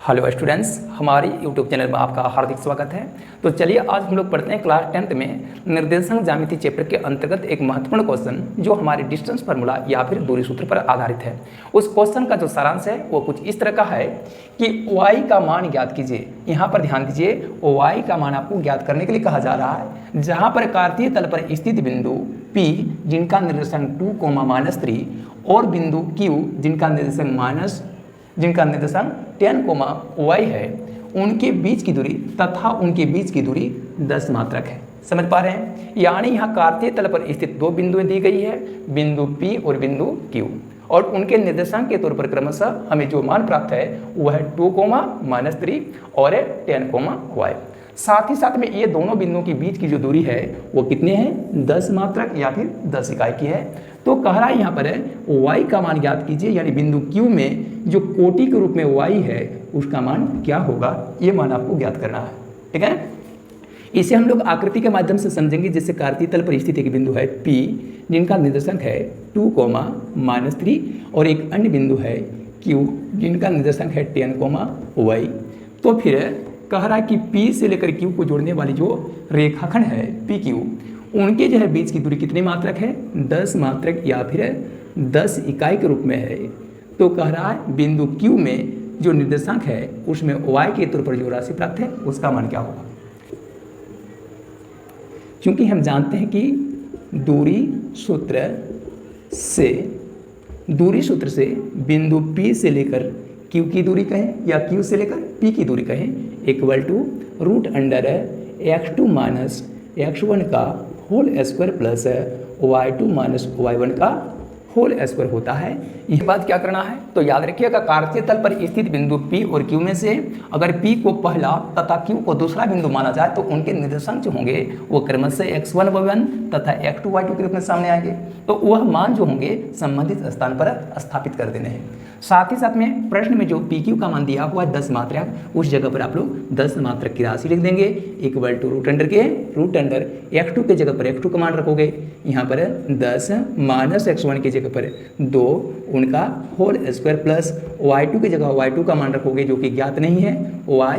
Hello students, हमारे YouTube channel में आपका हार्दिक स्वागत है। तो चलिए आज हम लोग पढ़ते हैं क्लास 10th में निर्देशांक ज्यामिति चैप्टर के अंतर्गत एक महत्वपूर्ण क्वेश्चन जो हमारे डिस्टेंस फार्मूला या फिर दूरी सूत्र पर आधारित है। उस क्वेश्चन का जो सारांश है वो कुछ इस तरह का है कि y का मान ज्ञात कीजिए। यहाँ पर ध्यान दीजिए, y का मान आपको ज्ञात करने के लिए कहा जा रहा है, जहाँ पर कार्तीय तल पर स्थित बिंदु P जिनका निर्देशांक 2, -3 और बिंदु Q जिनका निर्देशांक 10, y है, उनके बीच की दूरी तथा उनके बीच की दूरी 10 मात्रक है। समझ पा रहे हैं? यानी यहाँ कार्तीय तल पर स्थित दो बिंदुएं दी गई है, बिंदु P और बिंदु Q, और उनके निर्देशांक के तौर पर क्रमशः हमें जो मान प्राप्त है वह है 2, -3 और 10, y। साथ ही साथ में ये दोनों बिंदुओं के बीच की जो दूरी है वो कितने हैं? 10 मात्रक या फिर 10 इकाई की है। तो कह रहा है यहाँ पर है y का मान ज्ञात कीजिए, यानी बिंदु Q में जो कोटि के रूप में y है उसका मान क्या होगा, ये मान आपको ज्ञात करना है। ठीक है, इसे हम लोग आकृति के माध्यम से समझेंगे। जैसे कार्तीय तल पर स्थित एक बिंदु है P जिनका निर्देशांक है 2, -3 और एक अन्य बिंदु है Q जिनका निर्देशांक है 10, y। तो फिर कह रहा है कि P से लेकर Q को जोड़ने वाली जो रेखाखंड है PQ, उनके जो है बीच की दूरी कितने मात्रक है? 10 मात्रक या फिर 10 इकाई के रूप में है। तो कह रहा है बिंदु Q में जो निर्देशांक है उसमें y के तौर पर जो राशि प्राप्त है उसका मान क्या होगा। क्योंकि हम जानते हैं कि दूरी सूत्र से बिंदु P से लेकर Q की दूरी कहें या Q से लेकर P की दूरी कहें = √x2 - x1 का whole square plus y2 - y1 का होल स्क्वायर होता है। यह बात क्या करना है तो याद रखिएगा, कार्तीय तल पर स्थित बिंदु P और Q में से अगर P को पहला तथा Q को दूसरा बिंदु माना जाए तो उनके निर्देशांक जो होंगे वो क्रमशः x1 y1 तथा x2 y2 के रूप में सामने आएंगे। तो वह मान जो होंगे संबंधित स्थान पर स्थापित कर देने हैं। साथ ही साथ में प्रश्न में जो PQ का मान दिया हुआ है 10 मात्रक, उस जगह पर आप लोग 10 मात्रक की राशि लिख देंगे √√x2 के जगह पर x2 का मान रखोगे। यहाँ पर 10 - x1 की जगह पर 2 उनका होल स्क्वायर प्लस y2 की जगह y2 का मान रखोगे जो कि ज्ञात नहीं है, y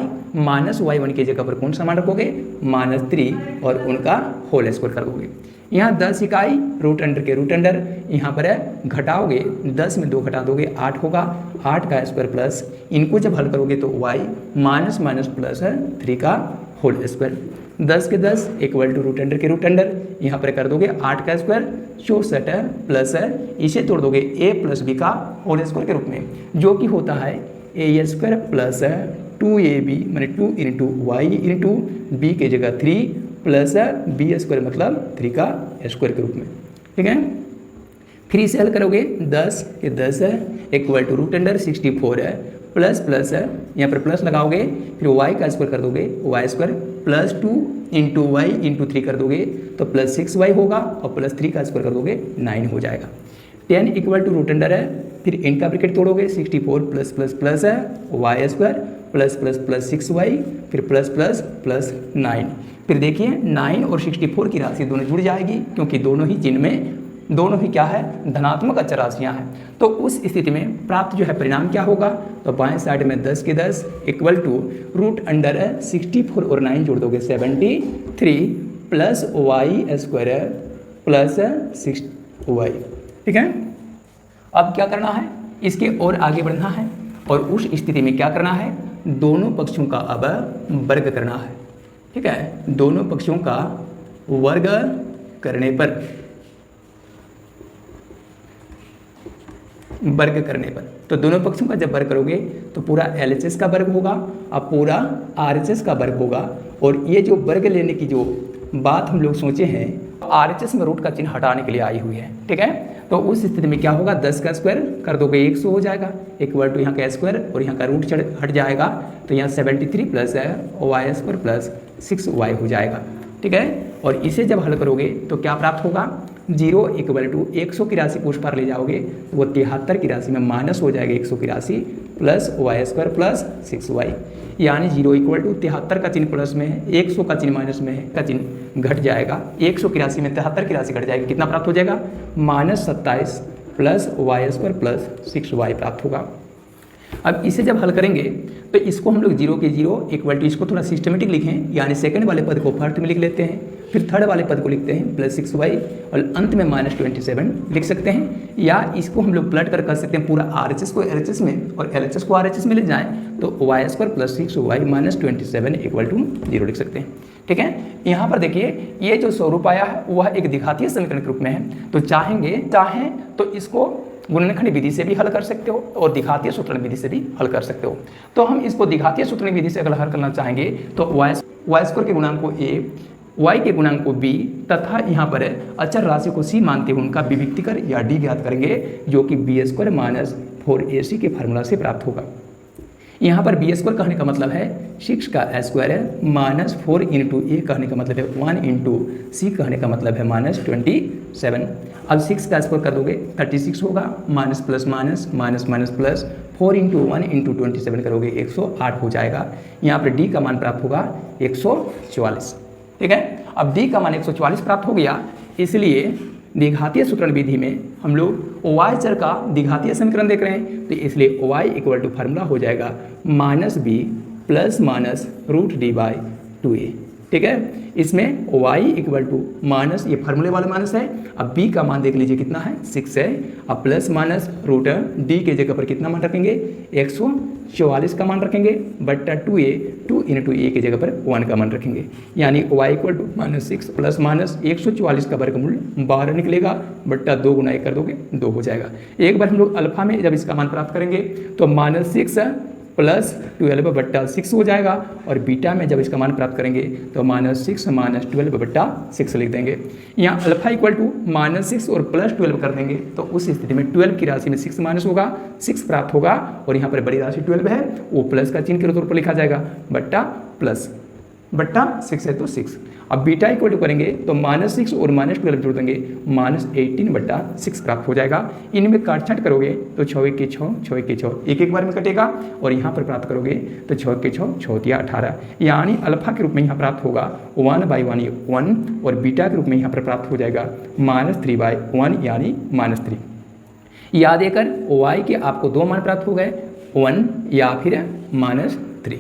- y1 की जगह पर कौन सा मान रखोगे? -3 और उनका होल स्क्वायर कर दोगे। यहाँ 10 इकाई √√, यहाँ पर है घटाओगे, 10 में 2 घटा दोगे 8 होगा, 8 का स्क्वायर प्लस इनको जब हल करोगे तो y - 3 का होल स्क्वायर। 10 के 10 √√, यहाँ पर कर दोगे 8 का स्क्वायर 64 प्लस इसे तोड़ दोगे a + b का होल स्क्वायर के रूप में, जो कि होता है a² प्लस 2ab माने 2 × y × b की जगह 3 प्लस b² मतलब 3 का स्क्वायर के रूप में। ठीक है, फिर इसे हल करोगे 10 के 10 √64 है प्लस प्लस है, यहाँ पर प्लस लगाओगे, फिर y का स्क्वायर कर दोगे y² प्लस 2 × y × 3 कर दोगे तो प्लस 6y होगा और प्लस 3 का स्क्वायर कर दोगे 9 हो जाएगा। 10 √√, है फिर इन का ब्रैकेट तोड़ोगे 64 प्लस प्लस प्लस है y² plus plus plus 6y फिर प्लस प्लस प्लस 9। फिर देखिए 9 और 64 की राशि दोनों जुड़ जाएगी, क्योंकि दोनों ही चिन्ह में दोनों ही क्या है? धनात्मक अचर राशियाँ हैं। तो उस स्थिति में प्राप्त जो है परिणाम क्या होगा? तो बाएं साइड में 10 के 10 √64 और 9 जोड़ दोगे 73 प्लस y² प्लस 6y। ठीक है, अब क्या करना है? इसके और आगे बढ़ना है और उस स्थिति में क्या करना है? दोनों पक्षों का अब वर्ग करना है। ठीक है, दोनों पक्षों का वर्ग करने पर तो दोनों पक्षों का जब वर्ग करोगे तो पूरा LHS का वर्ग होगा और पूरा RHS का वर्ग होगा। और ये जो वर्ग लेने की जो बात हम लोग सोचे हैं, RHS में रूट का चिन्ह हटाने के लिए आई हुई है। ठीक है, तो उस स्थिति में क्या होगा? 10 का स्क्वायर कर दोगे 100 हो जाएगा, यहाँ का स्क्वायर और यहाँ का रूट हट जाएगा तो यहाँ 73 प्लस y² प्लस 6y हो जाएगा। ठीक है, और इसे जब हल करोगे तो क्या प्राप्त होगा? 0 = 100 की राशि उस पार ले जाओगे तो वो 73 की राशि में माइनस हो जाएगा 100 की राशि प्लस y² प्लस 6y, यानी 0 = 73 का चिन्ह प्लस में है, 100 का चिन्ह माइनस में है, का चिन्ह घट जाएगा, 100 की राशि में 73 की राशि घट जाएगी। कितना प्राप्त हो जाएगा? -27 प्लस y² प्लस 6y प्राप्त होगा। अब इसे जब हल करेंगे तो इसको हम लोग 0 के 0 इक्वल टू, इसको थोड़ा सिस्टमेटिक लिखें, यानी सेकंड वाले पद को फर्स्ट में लिख लेते हैं, फिर थर्ड वाले पद को लिखते हैं +6y और अंत में -27 लिख सकते हैं। या इसको हम लोग प्लट कर सकते हैं पूरा RHS को LHS में और LHS को RHS में ले जाएं तो y² + 6y -27 इक्वल टू 0 लिख सकते हैं। ठीक है, यहाँ पर देखिए ये जो स्वरूप आया है वह एक द्विघातीय समीकरण के रूप में है, तो चाहें तो इसको गुणनखंड विधि से भी हल कर सकते हो और द्विघातीय सूत्रण विधि से भी हल कर सकते हो। तो हम इसको द्विघातीय सूत्रण विधि से अगर हल करना चाहेंगे तो y² के गुणांक को a, y के गुणांक को b तथा यहाँ पर अचर राशि को c मानते हुए उनका विविक्तीकर या d ज्ञात करेंगे, जो कि b² - 4ac के फार्मूला से प्राप्त होगा। यहाँ पर b² कहने का मतलब है 6 का स्क्वायर है, -4 इंटू a कहने का मतलब है 1 इंटू c कहने का मतलब है -27। अब 6 का स्क्वायर कर दोगे 36 होगा, minus plus minus minus minus plus 4 into 1 into 27 करोगे 108 हो जाएगा। यहाँ पर d का मान प्राप्त होगा 144। ठीक है, अब d का मान 144 प्राप्त हो गया, इसलिए द्विघातीय सूत्रण विधि में हम लोग y चर का द्विघातीय समीकरण देख रहे हैं, तो इसलिए y इक्वल टू फार्मूला हो जाएगा -b ± √d/2a। ठीक है, इसमें y इक्वल टू माइनस, ये फार्मूले वाला माइनस है, अब b का मान देख लीजिए कितना है 6 है, अब प्लस माइनस रूट d के जगह पर कितना मान रखेंगे 144 का मान रखेंगे, बट्टा 2a, 2 इंटू a के जगह पर 1 का मान रखेंगे, यानी y equal to -6 plus minus 144 का वर्गमूल 12 निकलेगा, बट्टा 2 गुना 1 कर दोगे 2 हो जाएगा। एक बार हम लोग अल्फा में जब इसका मान प्राप्त करेंगे तो -6 + 12 बट्टा 6 हो जाएगा, और बीटा में जब इसका मान प्राप्त करेंगे तो -6 - 12 बट्टा 6 लिख देंगे। यहाँ अल्फा इक्वल टू -6 और +12 कर देंगे तो उस स्थिति में 12 की राशि में 6 माइनस होगा, 6 प्राप्त होगा, और यहाँ पर बड़ी राशि 12 है, वो प्लस का चिन्ह के तौर पर लिखा जाएगा, बट्टा प्लस बट्टा 6 है तो 6। अब बीटा इक्वल टू करेंगे तो -6 और -12 जोड़ देंगे, -18 बट्टा 6 प्राप्त हो जाएगा। इनमें काटछाट करोगे तो 6 1 के 6, 6 1 के 6, एक बार में कटेगा, और यहाँ पर प्राप्त करोगे तो 6 के 6, 6 × 18, यानी अल्फा के रूप में यहाँ प्राप्त होगा 1/1 1, और बीटा के रूप में यहाँ पर प्राप्त हो जाएगा -3/1 यानी -3। याद देकर y के आपको 2 मान प्राप्त हो गए, 1 या फिर -3।